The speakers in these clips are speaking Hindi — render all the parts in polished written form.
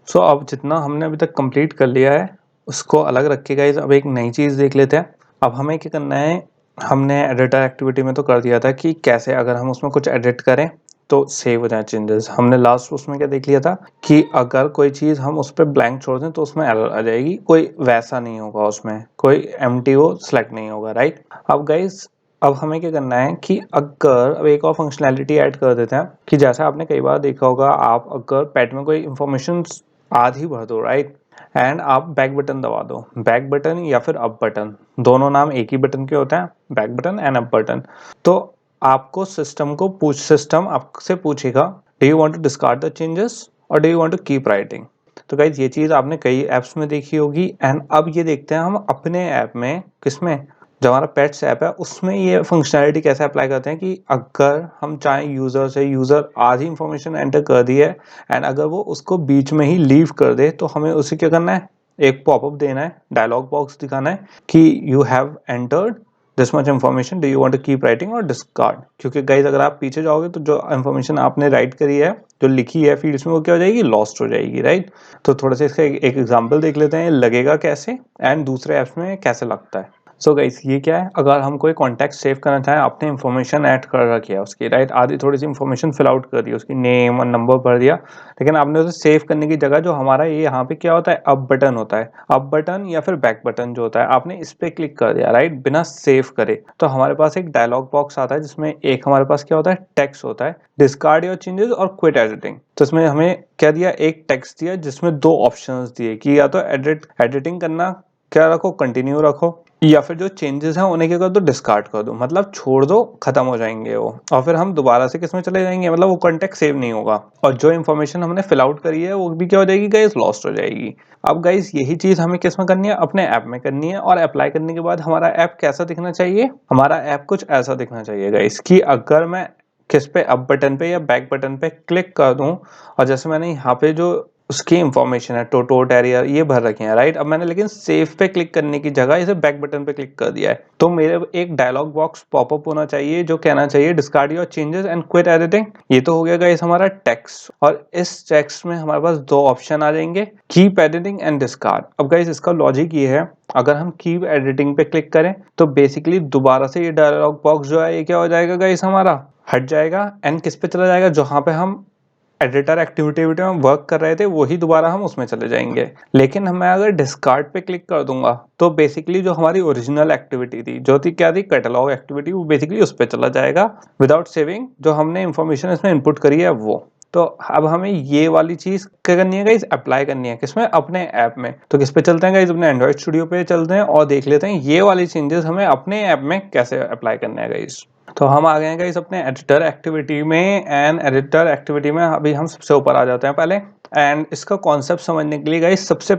सो अब जितना हमने अभी तक कंप्लीट कर लिया है उसको अलग रख के गाइस अब एक नई चीज़ देख लेते हैं। अब हमें क्या करना है, हमने एडिटर एक्टिविटी में तो कर दिया था कि कैसे अगर हम उसमें कुछ एडिट करें तो सेव हो जाए चेंजेस। हमने लास्ट उसमें क्या देख लिया था कि अगर कोई चीज़ हम उस पर ब्लैंक छोड़ दें तो उसमें एरर आ जाएगी, कोई वैसा नहीं होगा, उसमें कोई एम्प्टी वो सिलेक्ट नहीं होगा, राइट। अब गाइस अब हमें क्या करना है कि अगर अब एक और फंक्शनैलिटी ऐड कर देते हैं कि जैसे आपने कई बार देखा होगा, आप अगर पैड में कोई इंफॉर्मेशन आधी भर दो, राइट, एंड आप बैक बटन दबा दो, बैक बटन या फिर अप बटन, दोनों नाम एक ही बटन के होते हैं, back button and up button. तो आपको सिस्टम आपसे पूछेगा do you want to discard the changes और do you want to keep writing. तो गाइज ये चीज़ आपने कई ऐप्स में देखी होगी। एंड अब ये देखते हैं हम अपने ऐप में, किसमें, जो हमारा पेट्स ऐप है उसमें ये फंक्शनैलिटी कैसे अप्लाई करते हैं कि अगर हम चाहें यूज़र से, यूज़र आधी इंफॉर्मेशन एंटर कर दी है एंड अगर वो उसको बीच में ही लीव कर दे तो हमें उसे क्या करना है, एक पॉपअप देना है, डायलॉग बॉक्स दिखाना है कि you have entered this much information, do you want to keep writing और डिस्कार्ड। क्योंकि गाइज अगर आप पीछे जाओगे तो जो इन्फॉर्मेशन आपने राइट करी है, जो लिखी है फील्ड्स में, वो क्या हो जाएगी, लॉस्ट हो जाएगी, राइट। तो थोड़ा सा इसका एक एग्जांपल देख लेते हैं लगेगा कैसे एंड दूसरे ऐप्स में कैसे लगता है। सो गाइस ये क्या है, अगर हम कोई कॉन्टैक्ट सेव करना चाहें, आपने इन्फॉर्मेशन ऐड कर रखी है उसकी, राइट, आधी थोड़ी सी इन्फॉर्मेशन फिल आउट कर दी, उसकी नेम और नंबर भर दिया, लेकिन आपने उसे सेव करने की जगह जो हमारा ये यहाँ पे क्या होता है, अप बटन होता है, अप बटन या फिर बैक बटन जो होता है, आपने इस पे क्लिक कर दिया, राइट, बिना सेव करे, तो हमारे पास एक डायलॉग बॉक्स आता है जिसमें एक हमारे पास क्या होता है, टेक्स्ट होता है, डिस्कार्ड योर चेंजेस और क्विट एडिटिंग। तो इसमें हमें क्या दिया, एक टेक्स्ट दिया जिसमें दो ऑप्शंस दिए कि या तो एडिटिंग करना क्या रखो, कंटिन्यू रखो, या फिर जो चेंजेस हैं उन्हें क्या कर दो, डिस्कार्ड कर दो, मतलब छोड़ दो, खत्म हो जाएंगे वो, और फिर हम दोबारा से किसमें चले जाएंगे, मतलब वो कॉन्टेक्ट सेव नहीं होगा और जो इन्फॉर्मेशन हमने फिल आउट करी है वो भी क्या हो जाएगी गाइस, लॉस्ट हो जाएगी। अब गाइस यही चीज हमें किस में करनी है, अपने ऐप में करनी है। और अप्लाई करने के बाद हमारा ऐप कैसा दिखना चाहिए, हमारा ऐप कुछ ऐसा दिखना चाहिए गाइस कि अगर मैं किस पे, अप बटन पे या बैक बटन पे क्लिक कर दूं, और जैसे मैंने यहाँ पे जो उसकी इंफॉर्मेशन है, टोटो टेरियर ये भर रखे हैं, राइट, अब मैंने लेकिन सेव पे क्लिक करने की जगह इसे बैक बटन पे क्लिक कर दिया है, तो मेरे एक डायलॉग बॉक्स पॉपअप होना चाहिए जो कहना चाहिए discard your changes and quit editing. ये तो हो गया गाइस हमारा टेक्स्ट, और इस टेक्स्ट में हमारे पास दो ऑप्शन आ जाएंगे, कीप एडिटिंग एंड डिस्कार्ड। अब गाइस इसका लॉजिक ये है, अगर हम कीप एडिटिंग पे क्लिक करें तो बेसिकली दोबारा से ये डायलॉग बॉक्स जो है ये क्या हो जाएगा गाइस, हमारा हट जाएगा एंड किस पे चला जाएगा, जहां पे हम एडिटर एक्टिविटी में वर्क कर रहे थे वही दोबारा हम उसमें चले जाएंगे। लेकिन मैं अगर डिस्कार्ड पे क्लिक कर दूंगा तो बेसिकली जो हमारी ओरिजिनल एक्टिविटी थी, जो थी क्या थी, कैटलॉग एक्टिविटी, वो बेसिकली उस पर चला जाएगा विदाउट सेविंग जो हमने इंफॉर्मेशन इसमें इनपुट करी है वो। तो अब हमें ये वाली चीज क्या करनी है गाइस, अप्लाई करनी है किसमें, अपने ऐप में। तो किस पे चलते हैं गाइस, अपने एंड्रॉइड स्टूडियो पे चलते हैं और देख लेते हैं ये वाली चेंजेस हमें अपने ऐप में कैसे अप्लाई करने हैं गाइस। तो हम आ गए हैं गाइस अपने एडिटर एक्टिविटी में, एंड एडिटर एक्टिविटी में अभी हम सबसे ऊपर आ जाते हैं पहले। एंड इसका कॉन्सेप्ट समझने के लिए गाइस सबसे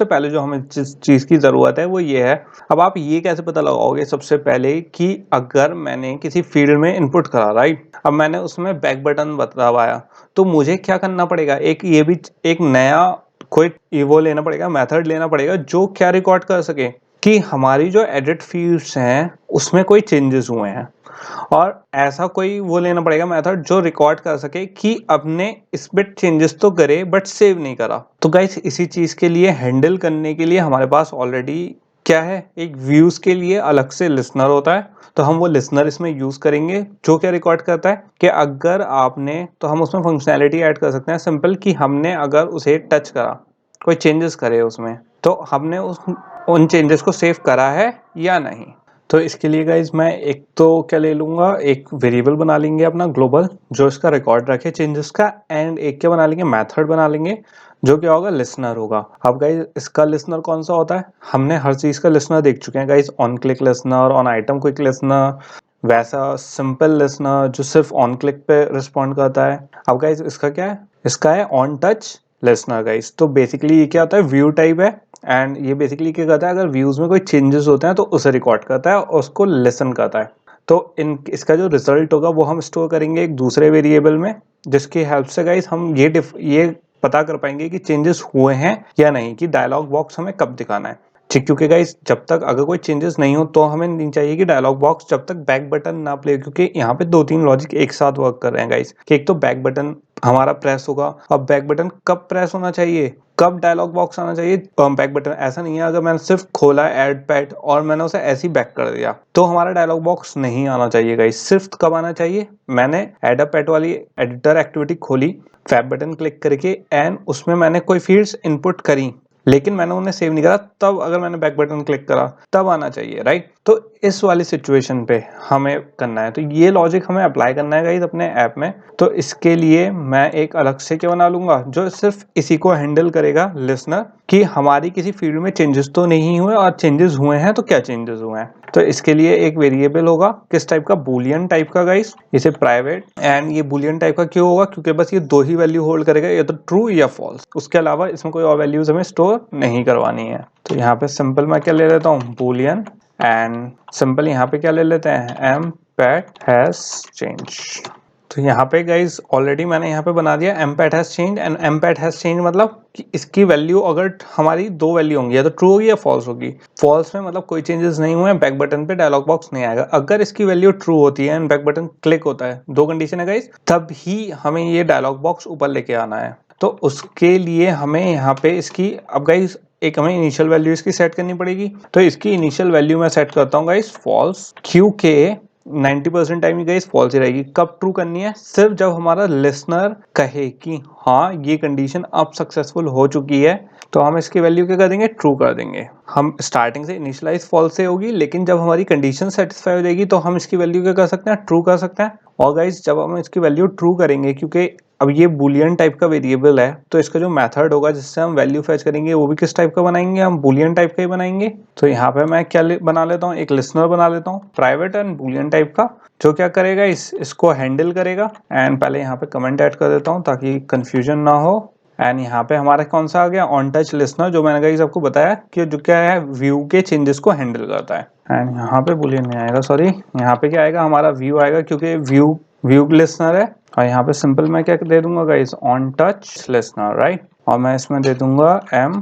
पहले जो हमें जिस चीज़ की ज़रूरत है वो ये है। अब आप ये कैसे पता लगाओगे सबसे पहले कि अगर मैंने किसी फील्ड में इनपुट करा, राइट, अब मैंने उसमें बैक बटन दबाया, तो मुझे क्या करना पड़ेगा, एक ये भी एक नया कोई वो लेना पड़ेगा, मेथड लेना पड़ेगा जो क्या रिकॉर्ड कर सके कि हमारी जो एडिट फील्ड्स हैं उसमें कोई चेंजेस हुए हैं, और ऐसा कोई वो लेना पड़ेगा मेथड जो रिकॉर्ड कर सके कि अपने इस बिट चेंजेस तो करे बट सेव नहीं करा। तो गाइस इसी चीज के लिए हैंडल करने के लिए हमारे पास ऑलरेडी क्या है, एक व्यूज के लिए अलग से लिसनर होता है, तो हम वो लिसनर इसमें यूज करेंगे जो क्या रिकॉर्ड करता है कि अगर आपने, तो हम उसमें फंक्शनैलिटी ऐड कर सकते हैं सिंपल कि हमने अगर उसे टच करा, कोई चेंजेस करे उसमें, तो हमने उन चेंजेस को सेव करा है या नहीं। तो इसके लिए गाइज मैं एक तो क्या ले लूंगा, एक वेरिएबल बना लेंगे अपना ग्लोबल जो इसका रिकॉर्ड रखे चेंजेस का, एंड एक क्या बना लेंगे, मेथड बना लेंगे जो क्या होगा, लिसनर होगा। अब गाइज इसका लिसनर कौन सा होता है, हमने हर चीज का लिसनर देख चुके हैं guys, on click listener, on item quick listener, वैसा सिंपल लिसनर जो सिर्फ ऑन क्लिक पे रिस्पॉन्ड करता है। अब गाइज इसका क्या है, इसका है ऑन टच लिसनर गाइज। तो बेसिकली ये क्या होता है, व्यू टाइप है, एंड ये बेसिकली क्या करता है, अगर व्यूज में कोई चेंजेस होते हैं तो उसे रिकॉर्ड करता है और उसको लिसन करता है। तो इसका जो रिजल्ट होगा वो हम स्टोर करेंगे एक दूसरे वेरिएबल में, जिसकी हेल्प से गाइस हम ये पता कर पाएंगे कि चेंजेस हुए हैं या नहीं, कि डायलॉग बॉक्स हमें कब दिखाना है। ठीक, क्योंकि गाइस जब तक अगर कोई चेंजेस नहीं हो तो हमें नहीं चाहिए कि डायलॉग बॉक्स जब तक बैक बटन ना प्ले, क्योंकि यहाँ पे दो तीन लॉजिक एक साथ वर्क कर रहे हैं गाइस, कि एक तो बैक बटन हमारा प्रेस होगा। अब बैक बटन कब प्रेस होना चाहिए, कब डायलॉग बॉक्स आना चाहिए बैक बटन, ऐसा नहीं है अगर मैंने सिर्फ खोला ऐड पैड और मैंने उसे ऐसे ही बैक कर दिया तो हमारा डायलॉग बॉक्स नहीं आना चाहिए गाइस। सिर्फ कब आना चाहिए, मैंने एड अ पैड वाली एडिटर एक्टिविटी खोली, फैब बटन क्लिक करके एंड उसमें मैंने कोई फील्ड्स इनपुट करी लेकिन मैंने उन्हें सेव नहीं करा, तब अगर मैंने बैक बटन क्लिक करा तब आना चाहिए, राइट। तो इस वाली सिचुएशन पे हमें करना है, तो ये लॉजिक हमें अप्लाई करना है गाइस अपने ऐप में। तो इसके लिए मैं एक अलग से क्या बना लूंगा जो सिर्फ इसी को हैंडल करेगा लिसनर, कि हमारी किसी फील्ड में चेंजेस तो नहीं हुए और चेंजेस हुए हैं तो क्या चेंजेस हुए हैं। तो इसके लिए एक वेरिएबल होगा, किस टाइप का, बूलियन टाइप का गाइस, इसे प्राइवेट। एंड ये बूलियन टाइप का क्यों होगा, क्योंकि बस ये दो ही वैल्यू होल्ड करेगा, या तो ट्रू या फॉल्स, उसके अलावा इसमें कोई और वैल्यूज हमें स्टोर नहीं करवानी है। तो यहाँ पे सिंपल मैं क्या ले लेता हूँ, बूलियन, एंड सिंपल यहाँ पे क्या ले लेते हैं, एम पैट हैज चेंज। तो यहाँ पे गाइज ऑलरेडी मैंने यहाँ पे बना दिया impact has change, and impact has change मतलब कि इसकी वैल्यू अगर हमारी दो वैल्यू होंगी, या तो ट्रू होगी या फॉल्स होगी। फॉल्स में मतलब कोई चेंजेस नहीं हुए, बैक बटन पे डायलॉग बॉक्स नहीं आएगा। अगर इसकी वैल्यू ट्रू होती है एंड बैक बटन क्लिक होता है, दो कंडीशन है गाइज, तब ही हमें ये डायलॉग बॉक्स ऊपर लेके आना है। तो उसके लिए हमें यहाँ पे इसकी, अब गाइज एक हमें इनिशियल वैल्यू इसकी सेट करनी पड़ेगी। तो इसकी इनिशियल वैल्यू मैं सेट करता हूँ गाइज फॉल्स, क्योंकि 90% टाइम गाइस फॉल्स ही रहेगी। कब ट्रू करनी है, सिर्फ जब हमारा लिसनर कहे कि हाँ ये कंडीशन अब सक्सेसफुल हो चुकी है, तो हम इसकी वैल्यू क्या कर देंगे, ट्रू कर देंगे। हम स्टार्टिंग से इनिशियलाइज फॉल्स से होगी, लेकिन जब हमारी कंडीशन सेटिस्फाई हो जाएगी तो हम इसकी वैल्यू क्या कर सकते हैं, ट्रू कर सकते हैं। और गाइस जब हम इसकी वैल्यू ट्रू करेंगे, क्योंकि अब ये बूलियन टाइप का वेरिएबल है, तो इसका जो मेथड होगा जिससे हम वैल्यू फेच करेंगे वो भी किस टाइप का बनाएंगे, हम बूलियन टाइप का ही बनाएंगे। तो यहाँ पे मैं क्या बना लेता हूँ, एक लिसनर बना लेता हूँ प्राइवेट एंड बूलियन टाइप का, जो क्या करेगा, इसको हैंडल करेगा। एंड पहले यहाँ पे कमेंट ऐड कर देता हूँ ताकि कंफ्यूजन ना हो। एंड यहाँ पे हमारा कौन सा आ गया, ऑन टच लिसनर, जो मैंने गाइस आपको बताया कि जो क्या है, व्यू के चेंजेस को हैंडल करता है। एंड यहाँ पे बूलियन नहीं आएगा, सॉरी, यहाँ पे क्या आएगा, हमारा व्यू आएगा, क्योंकि व्यू लिसनर है। और यहाँ पे सिंपल मैं क्या दे दूंगा guys, on touch listener, right. और मैं इसमें दे दूंगा एम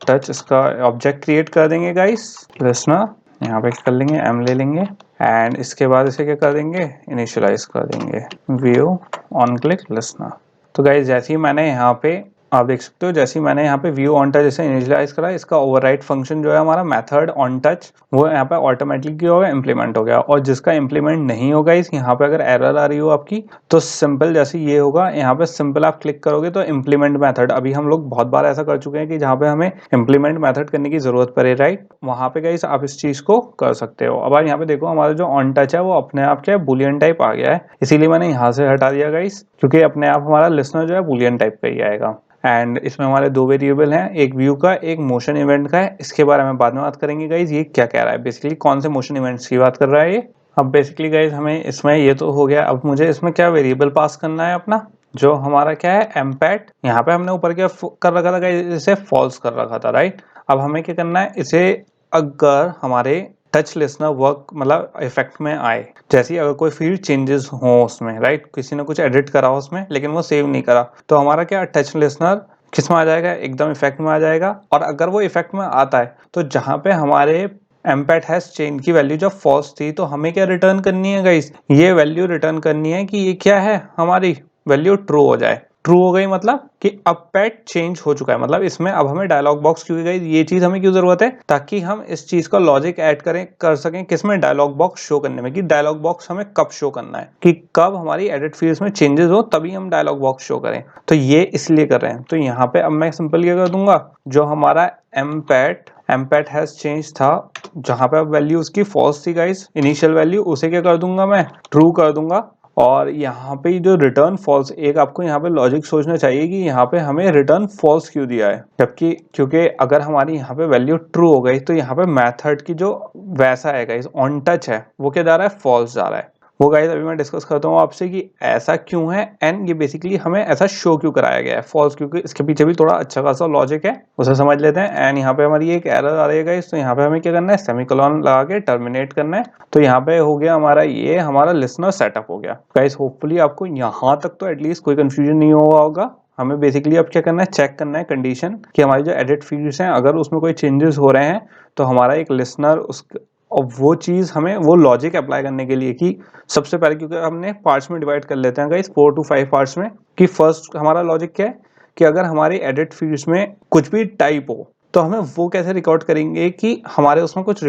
टच, इसका ऑब्जेक्ट क्रिएट कर देंगे गाइस लिसनर, यहाँ पे कर लेंगे, एम ले लेंगे, एंड इसके बाद इसे क्या कर देंगे, इनिशियलाइज कर देंगे व्यू ऑन क्लिक लिसनर। तो गाइस जैसे ही मैंने यहाँ पे, आप देख सकते हो, जैसे ही मैंने यहाँ पे व्यू ऑन टच जैसे इनिशियलाइज करा, इसका ओवरराइड फंक्शन जो है हमारा मेथड ऑन टच, वो यहाँ पे ऑटोमेटिकली होगा, इम्प्लीमेंट हो गया। और जिसका इम्प्लीमेंट नहीं होगा, इस यहाँ पे अगर एरर आ रही हो आपकी, तो सिंपल जैसे ये होगा, यहाँ पे सिंपल आप क्लिक करोगे तो इम्प्लीमेंट मेथड, अभी हम लोग बहुत बार ऐसा कर चुके हैं कि जहाँ पे हमें इम्प्लीमेंट मेथड करने की जरूरत पड़े, राइट, वहाँ पे गाइस आप इस चीज को कर सकते हो। अब यहाँ पे देखो हमारा जो ऑन टच है वो अपने आप क्या है, बुलियन टाइप आ गया है, इसीलिए मैंने यहाँ से हटा दिया गाइस, क्योंकि अपने आप हमारा लिसनर जो है बुलियन टाइप का ही आएगा। एंड इसमें हमारे दो वेरिएबल हैं, एक व्यू का, एक मोशन इवेंट का है। इसके बारे में बाद में बात करेंगे गाइज, ये क्या कह रहा है बेसिकली, कौन से मोशन इवेंट्स की बात कर रहा है ये। अब बेसिकली गाइज हमें इसमें ये तो हो गया, अब मुझे इसमें क्या वेरिएबल पास करना है अपना, जो हमारा क्या है, एम्पैट। यहाँ पे हमने ऊपर क्या कर रखा था गाइज, इसे फॉल्स कर रखा था, राइट। अब हमें क्या करना है, इसे अगर हमारे टच लिसनर वर्क मतलब इफेक्ट में आए, जैसे अगर कोई फील्ड चेंजेस हो उसमें, राइट, किसी ने कुछ एडिट करा हो उसमें लेकिन वो सेव नहीं करा, तो हमारा क्या टच लिसनर किस में आ जाएगा, एकदम इफेक्ट में आ जाएगा। और अगर वो इफेक्ट में आता है तो जहां पे हमारे एम्पैट हैज चेंज की वैल्यू जब फॉल्स थी, तो हमें क्या रिटर्न करनी है गाइस, ये वैल्यू रिटर्न करनी है कि ये क्या है, हमारी वैल्यू ट्रू हो जाए। ट्रू हो गई मतलब कि अब पैट चेंज हो चुका है, मतलब इसमें अब हमें डायलॉग बॉक्स, क्योंकि गाइस ये चीज हमें क्यों जरूरत है, ताकि हम इस चीज का लॉजिक ऐड कर सकें किसमें, डायलॉग बॉक्स शो करने में, कि डायलॉग बॉक्स हमें कब शो करना है, कि कब हमारी एडिट फील्ड्स में चेंजेस हो तभी हम डायलॉग बॉक्स शो करें। तो ये इसलिए कर रहे हैं। तो यहाँ पे अब मैं सिंपल क्या कर दूंगा, जो हमारा एम्पैट हैज चेंज था, जहां पे अब वैल्यू उसकी फॉल्स थी गाइस, इनिशियल वैल्यू, उसे क्या कर दूंगा मैं, ट्रू कर दूंगा। और यहाँ पे जो रिटर्न फॉल्स, एक आपको यहाँ पे लॉजिक सोचना चाहिए कि यहाँ पे हमें रिटर्न फॉल्स क्यों दिया है, जबकि क्योंकि अगर हमारी यहाँ पे वैल्यू ट्रू हो गई तो यहाँ पे मेथड की जो वैसा है गाइस ऑन टच है, वो क्या जा रहा है, फॉल्स जा रहा है। वो गाइस अभी मैं डिस्कस करता हूँ आपसे कि ऐसा क्यों है, एंड ये बेसिकली हमें ऐसा शो क्यों कराया गया है फॉल्स, क्योंकि इसके पीछे भी थोड़ा अच्छा खासा लॉजिक है, उसे समझ लेते हैं। एंड यहाँ पे हमारी एक एरर आ रही है गाइस, तो यहाँ पे हमें क्या करना है, सेमीकोलन लगा के टर्मिनेट करना है। तो यहाँ पे हो गया हमारा, ये हमारा लिसनर सेटअप हो गया गाइस। होपफुली आपको यहाँ तक तो एटलीस्ट कोई कंफ्यूजन नहीं हुआ होगा। हमें बेसिकली अब क्या करना है, चेक करना है कंडीशन कि हमारी जो एडिट फील्ड्स हैं अगर उसमें कोई चेंजेस हो रहे हैं, तो हमारा एक लिसनर उस और वो चीज़ हमें वो लॉजिक अप्लाई करने के लिए कि सबसे पहले, क्योंकि हमने पार्ट्स में डिवाइड कर लेते हैं गाइस 4 to 5 पार्ट्स में, कि फर्स्ट हमारा लॉजिक क्या है कि अगर हमारी एडिट फील्ड्स में कुछ भी टाइप हो तो हमें वो कैसे रिकॉर्ड करेंगे कि हमारे उसमें कुछ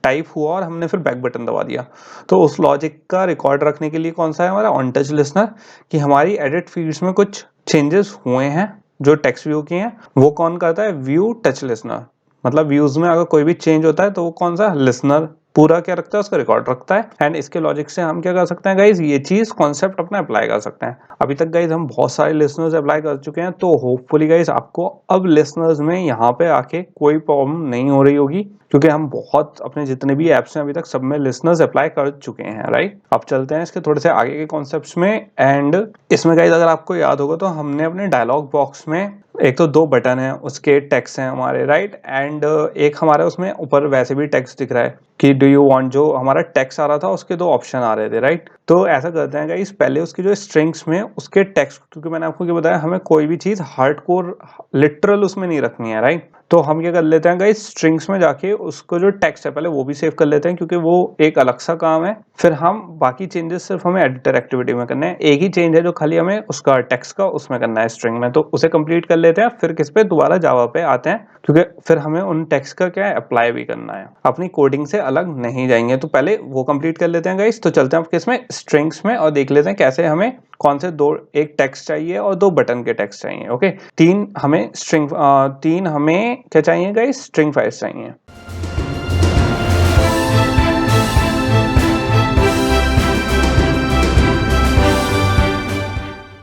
टाइप हुआ और हमने फिर बैक बटन दबा दिया। तो उस लॉजिक का रिकॉर्ड रखने के लिए कौन सा है हमारा ऑन टच लिसनर, कि हमारी एडिट फील्ड्स में कुछ चेंजेस हुए हैं जो टेक्स्ट व्यू के हैं, वो कौन करता है, व्यू टच लिसनर। मतलब व्यूज में अगर कोई भी चेंज होता है तो वो कौन सा लिसनर पूरा क्या रखता है, उसका रिकॉर्ड रखता है। एंड इसके लॉजिक से हम क्या कर सकते हैं गाइज, ये चीज कॉन्सेप्ट अपना अप्लाई कर सकते हैं। अभी तक गाइज हम बहुत सारे लिसनर्स अप्लाई कर चुके हैं, तो होपफुली गाइज आपको अब लिसनर्स में यहाँ पे आके कोई प्रॉब्लम नहीं हो रही होगी, क्योंकि हम बहुत अपने जितने भी एप्स हैं अभी तक सब में लिसनर्स अप्लाई कर चुके हैं, राइट। अब चलते हैं इसके थोड़े से आगे के कॉन्सेप्ट्स में। एंड इसमें गाइज अगर आपको याद होगा तो हमने अपने डायलॉग बॉक्स में एक तो 2 बटन है, उसके टेक्स्ट हैं हमारे, राइट। एंड एक हमारे उसमें ऊपर वैसे भी टेक्स्ट दिख रहा है कि डू यू वांट, जो हमारा टेक्स्ट आ रहा था उसके 2 ऑप्शन आ रहे थे, राइट। तो ऐसा करते हैं गाइस, पहले उसकी जो स्ट्रिंग्स में उसके टेक्स्ट, क्योंकि मैंने आपको क्या बताया हमें कोई भी चीज हार्डकोर लिटरल उसमें नहीं रखनी है, राइट। तो हम क्या कर लेते हैं गाइस, स्ट्रिंग्स में जाके उसको जो टेक्स्ट है पहले वो भी सेव कर लेते हैं, क्योंकि वो एक अलग सा काम है। फिर हम बाकी चेंजेस सिर्फ हमें एडिटर एक्टिविटी में करने हैं। एक ही चेंज है जो खाली हमें उसका टेक्स्ट का उसमें करना है स्ट्रिंग में, तो उसे कंप्लीट कर लेते हैं। फिर किस पे, दोबारा जावा पे आते हैं, क्योंकि फिर हमें उन टेक्स्ट का क्या है, अप्लाई भी करना है, अपनी कोडिंग से अलग नहीं जाएंगे। तो पहले वो कंप्लीट कर लेते हैं गाइस। तो चलते हैं अब किसमें, स्ट्रिंग्स में, और देख लेते हैं कैसे हमें कौन से एक टेक्स्ट चाहिए और 2 बटन के टेक्स्ट चाहिए। ओके, 3 हमें क्या चाहिए गाइस, स्ट्रिंग फाइल्स चाहिए।